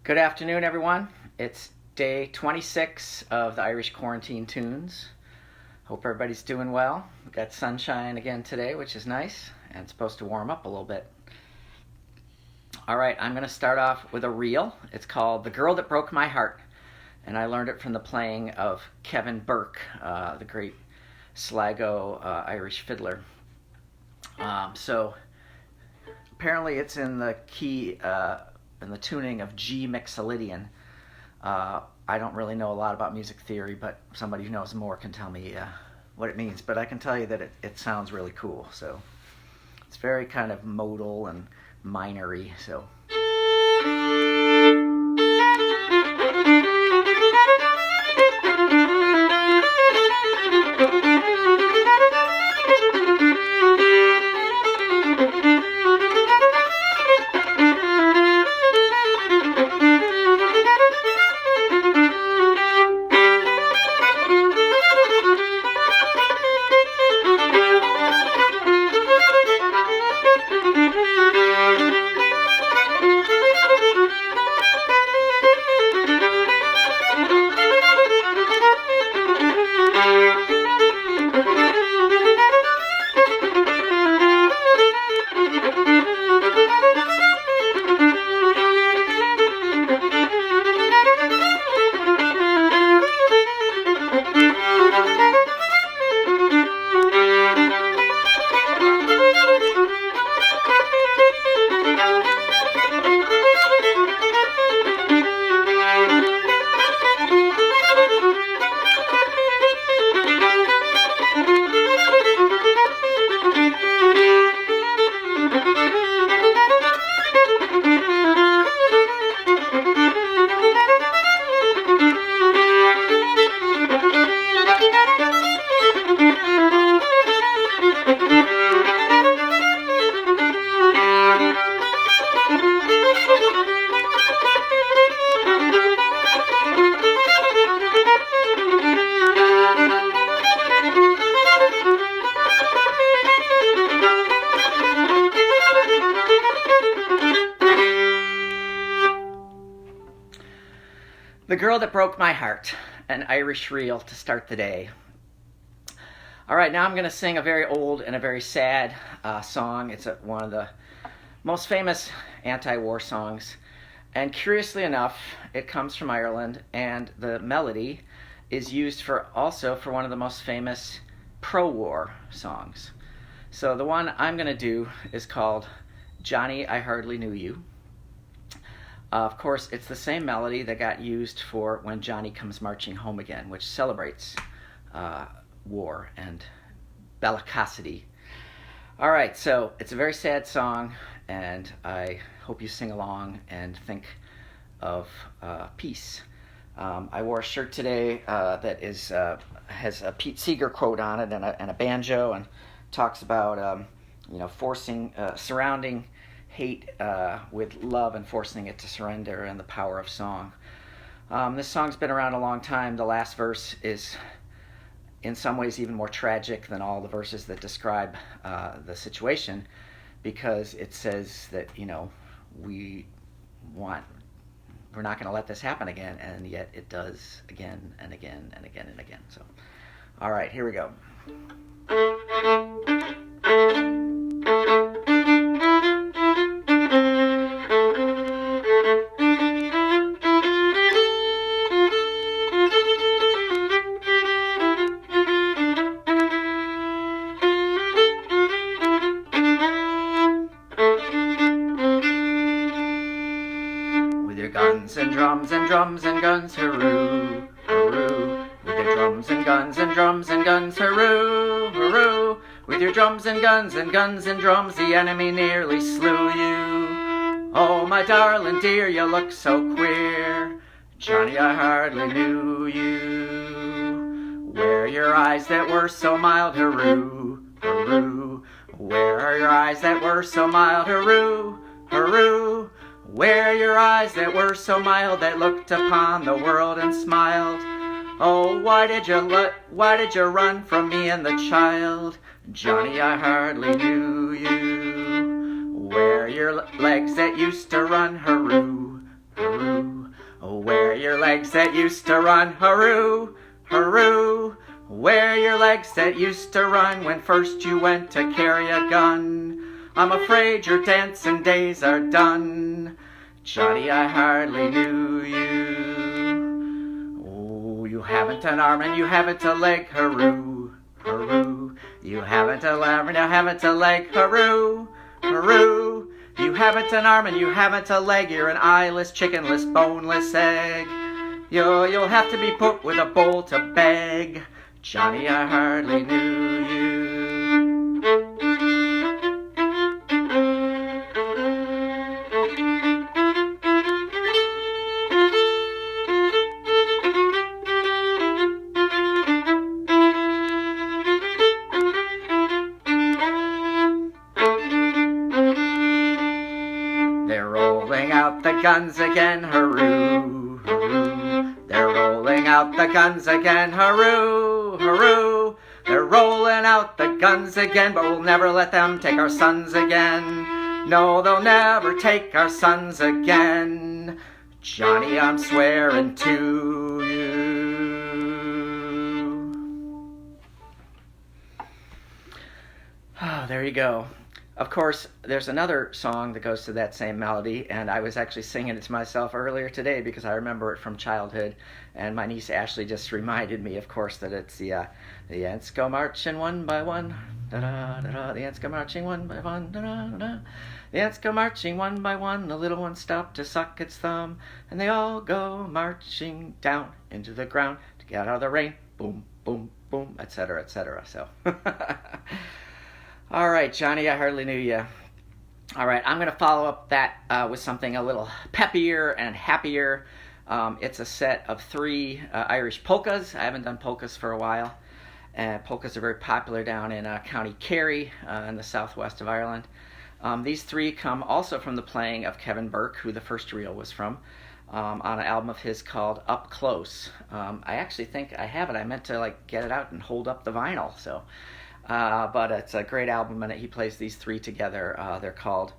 Good afternoon, everyone. It's day 26 of the Irish Quarantine Tunes. Hope everybody's doing well. We've got sunshine again today, which is nice, and it's supposed to warm up a little bit. All right, I'm going to start off with a reel. It's called The Girl That Broke My Heart, and I learned it from the playing of Kevin Burke, the great Sligo Irish fiddler. So apparently it's in the key, in the tuning of G mixolydian. I don't really know a lot about music theory, but somebody who knows more can tell me what it means. But I can tell you that it sounds really cool. So it's very kind of modal and minor-y. So. The Girl That Broke My Heart, an Irish reel to start the day. All right, now I'm going to sing a very old and a very sad song. It's one of the most famous anti-war songs. And curiously enough, it comes from Ireland, and the melody is used also for one of the most famous pro-war songs. So the one I'm going to do is called Johnny, I Hardly Knew You. Of course, it's the same melody that got used for When Johnny Comes Marching Home Again, which celebrates war and bellicosity. All right, so it's a very sad song, and I hope you sing along and think of peace. I wore a shirt today that has a Pete Seeger quote on it and a banjo, and talks about surrounding hate with love and forcing it to surrender, and the power of song. This song's been around a long time. The last verse is in some ways even more tragic than all the verses that describe the situation, because it says that, we're not going to let this happen again, and yet it does again and again and again and again. So, all right, here we go. Guns and drums and drums and guns, hurroo, hurroo. With your drums and guns and drums and guns, hurroo, hurroo. With your drums and guns and guns and drums, the enemy nearly slew you. Oh, my darling dear, you look so queer. Johnny, I hardly knew you. Where are your eyes that were so mild, hurroo, hurroo. Where are your eyes that were so mild, hurroo, hurroo. Where are your eyes that were so mild, that looked upon the world and smiled? Oh, why did you run from me and the child? Johnny, I hardly knew you. Where are your legs that used to run, hurroo, hurroo? your legs that used to run, hurroo, hurroo. Where your legs that used to run when first you went to carry a gun. I'm afraid your dancing days are done. Johnny, I hardly knew you. Oh, you haven't an arm and you haven't a leg, hurroo, hurroo. You haven't an arm and you haven't a leg, hurroo, hurroo. You haven't an arm and you haven't a leg. You're an eyeless, chickenless, boneless egg. You'll have to be put with a bowl to beg. Johnny, I hardly knew you. They're rolling out the guns again, hurroo, hurroo. They're rolling out the guns again, hurroo, hurroo. They're rolling out the guns again, but we'll never let them take our sons again. No, they'll never take our sons again. Johnny, I'm swearing to you. Oh, there you go. Of course, there's another song that goes to that same melody, and I was actually singing it to myself earlier today because I remember it from childhood, and my niece Ashley just reminded me, of course, that it's the ants go marching one by one, da-da-da-da, the ants go marching one by one, da-da-da-da. The ants go marching one by one, the little one stopped to suck its thumb, and they all go marching down into the ground to get out of the rain, boom, boom, boom, etc., etc. So... All right, Johnny, I hardly knew you. All right, I'm going to follow up that with something a little peppier and happier. It's a set of 3 Irish polkas. I haven't done polkas for a while. Polkas are very popular down in County Kerry in the southwest of Ireland. These 3 come also from the playing of Kevin Burke, who the first reel was from, on an album of his called Up Close. I actually think I have it. I meant to get it out and hold up the vinyl, so... but it's a great album, and he plays these 3 together. They're called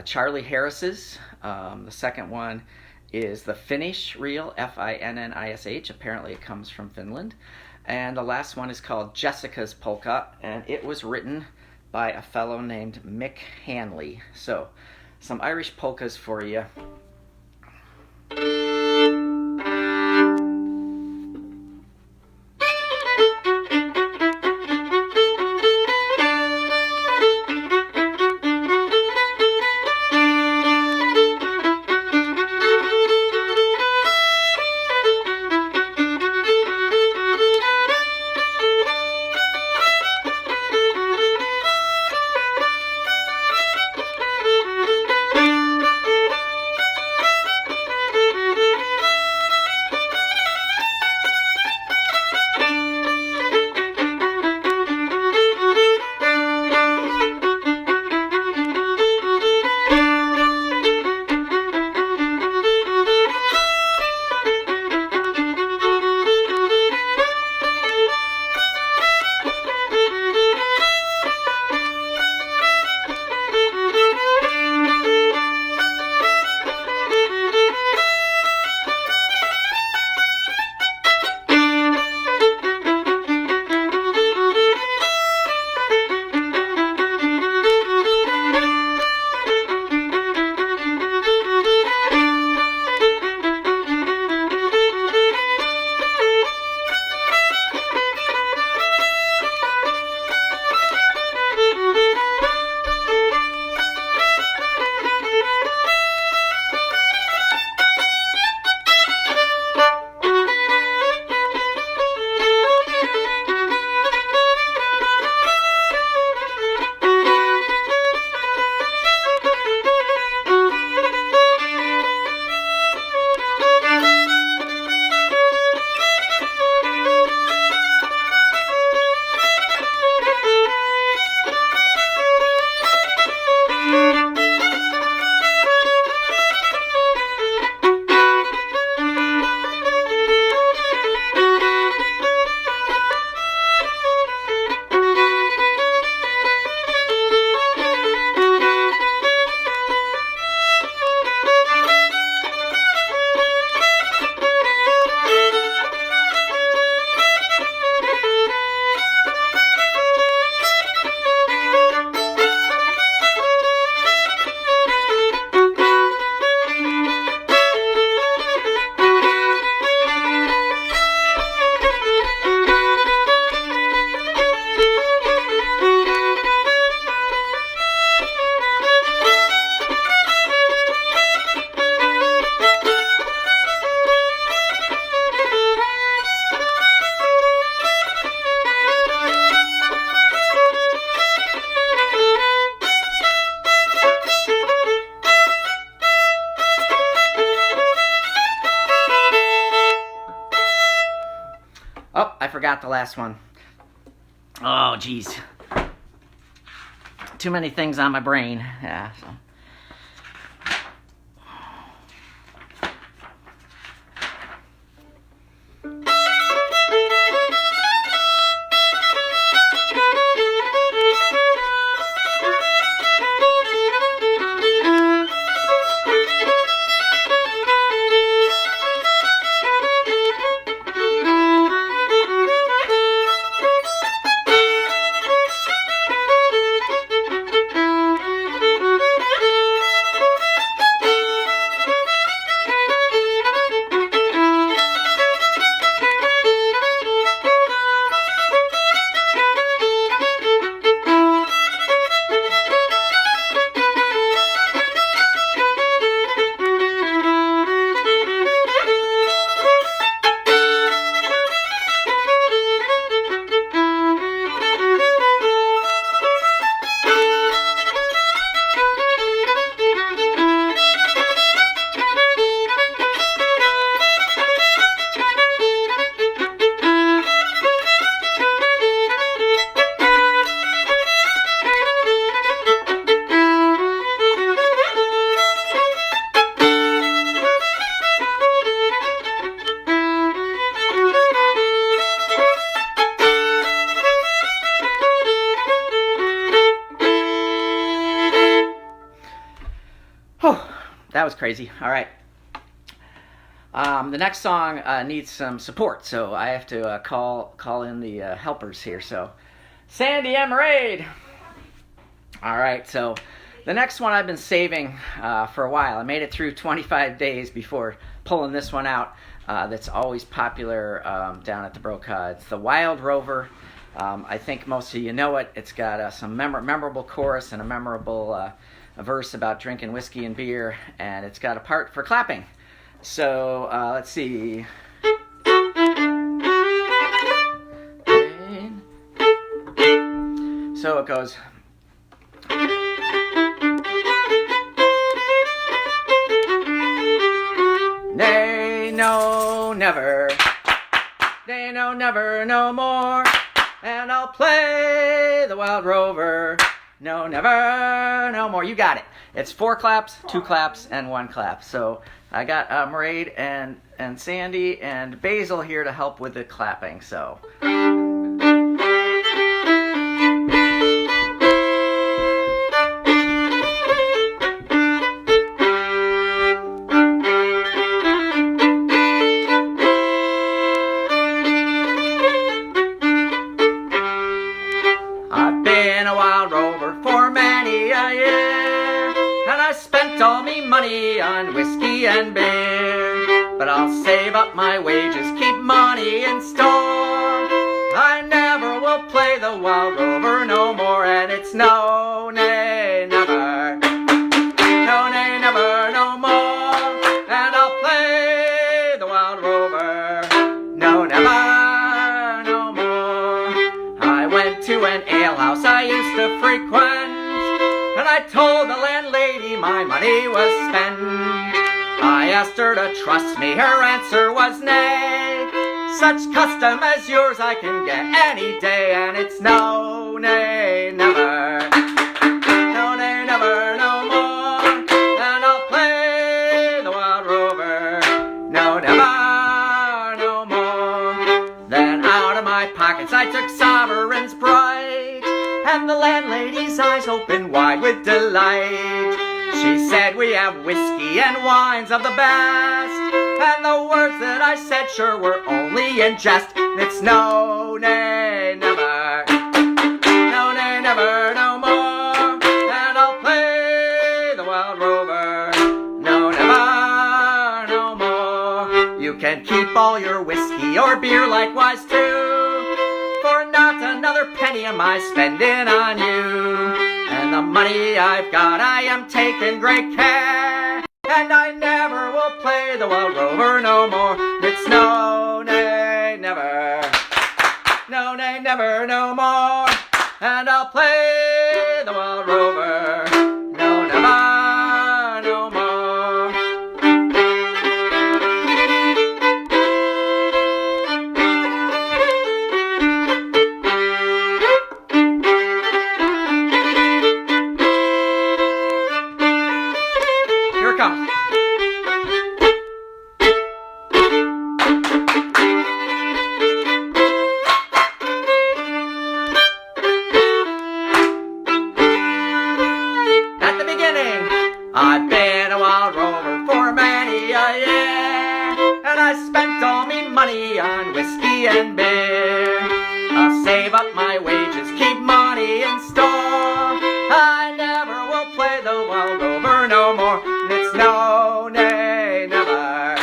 Charlie Harris's. The second one is the Finnish reel, F-I-N-N-I-S-H. Apparently it comes from Finland. And the last one is called Jessica's Polka, and it was written by a fellow named Mick Hanley. So, some Irish polkas for you. forgot the last one. Oh, geez. Too many things on my brain. Yeah. So. That was crazy. All right. The next song needs some support, so I have to call in the helpers here. So, Sandy and Maraid. All right. So, the next one I've been saving for a while. I made it through 25 days before pulling this one out. That's always popular down at the Broca. It's the Wild Rover. I think most of you know it. It's got some memorable chorus and a memorable a verse about drinking whiskey and beer, and it's got a part for clapping. So let's see. So it goes. Nay, no, never. Nay, no, never, no more. And I'll play the Wild Rover. No, never, no more. You got it. It's 4 claps, 2 claps, and 1 clap. So I got Maraid and Sandy and Basil here to help with the clapping. So. I've been a wild rover for many a year, and I spent all me money on whiskey and beer. But I'll save up my wages, keep money in store. I never will play the wild rover no more, and it's no, nay, never. No, nay, never, no more. And I'll play the wild rover. No, never, no more. I went to an alehouse I used to frequent, and I told the landlady my money was spent. I asked her to trust me, her answer was nay. Such custom as yours I can get any day, and it's no, nay, never. No, nay, never, no more. And I'll play the wild rover. No, never, no more. Then out of my pockets I took sovereigns bright, and the landlady's eyes opened wide with delight. She said, we have whiskey and wines of the best, and the words that I said sure were only in jest. It's no, nay, never. No, nay, never, no more. And I'll play the wild rover. No, never, no more. You can keep all your whiskey or beer likewise too, for not another penny am I spending on you. And the money I've got I am taking great care, and I never will play the wild rover no more. It's no, nay, never. No, nay, never, no more. And I'll play the wild rover. No, never, no more. no more. And it's no, nay, never.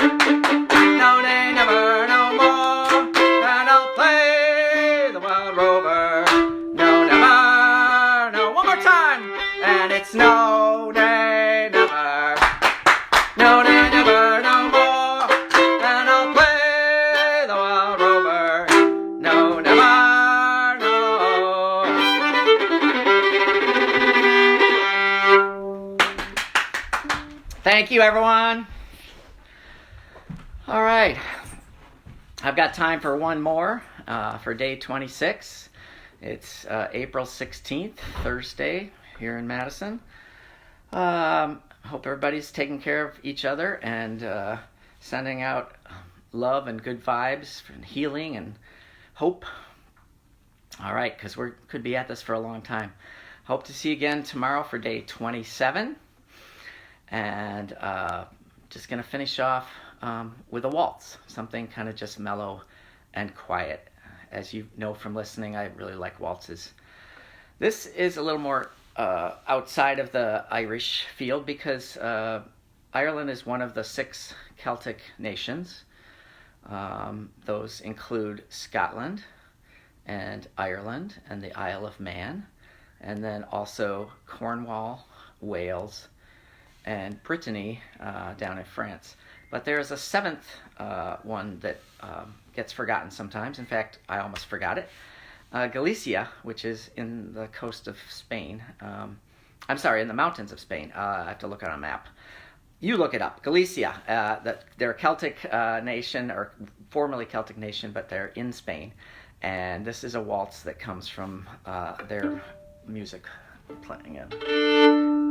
No, nay, never, no more. And I'll play the wild rover. No, never, no. One more time. And it's no, nay, never. No, nay, never, no more. And I'll play the wild rover. No, never, no. Thank you, everyone. All right. I've got time for one more for day 26. It's April 16th, Thursday, here in Madison. Hope everybody's taking care of each other and sending out love and good vibes and healing and hope. All right, because we could be at this for a long time. Hope to see you again tomorrow for day 27. And just going to finish off with a waltz, something kind of just mellow and quiet. As you know from listening, I really like waltzes. This is a little more outside of the Irish field because Ireland is one of the 6 Celtic nations. Those include Scotland and Ireland and the Isle of Man, and then also Cornwall, Wales, and Brittany down in France. But there's a 7th one that gets forgotten sometimes. In fact, I almost forgot it. Galicia, which is in the coast of Spain. I'm sorry, in the mountains of Spain. I have to look on a map. You look it up. Galicia. They're a Celtic nation, or formerly Celtic nation, but they're in Spain. And this is a waltz that comes from their music playing in.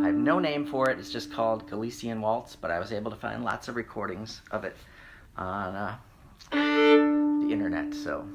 I have no name for it. It's just called Galician Waltz, but I was able to find lots of recordings of it on the internet. So.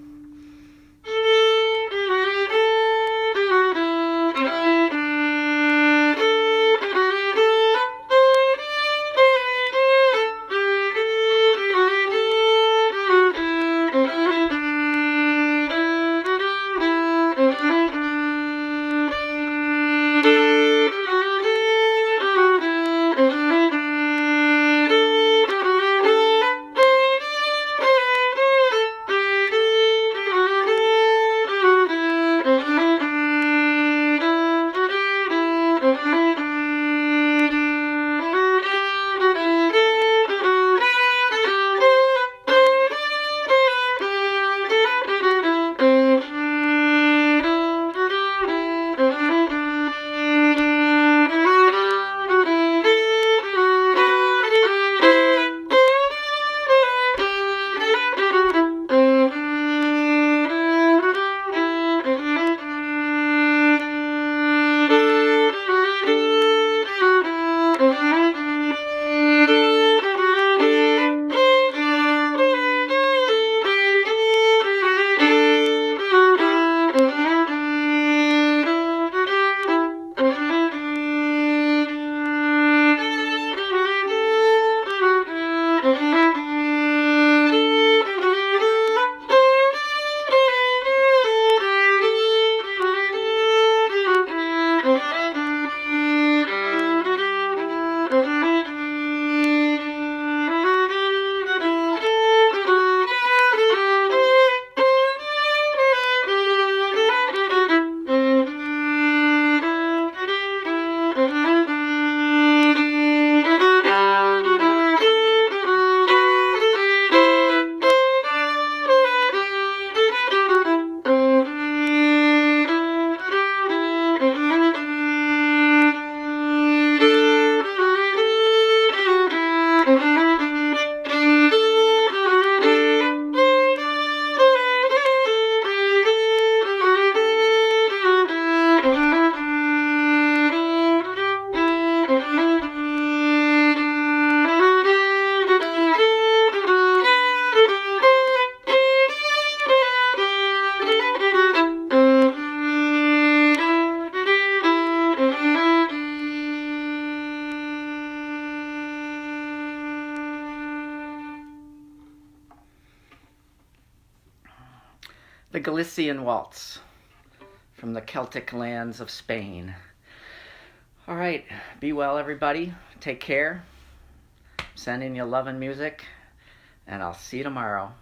The Galician Waltz from the Celtic lands of Spain. All right, be well, everybody. Take care. Sending you love and music, and I'll see you tomorrow.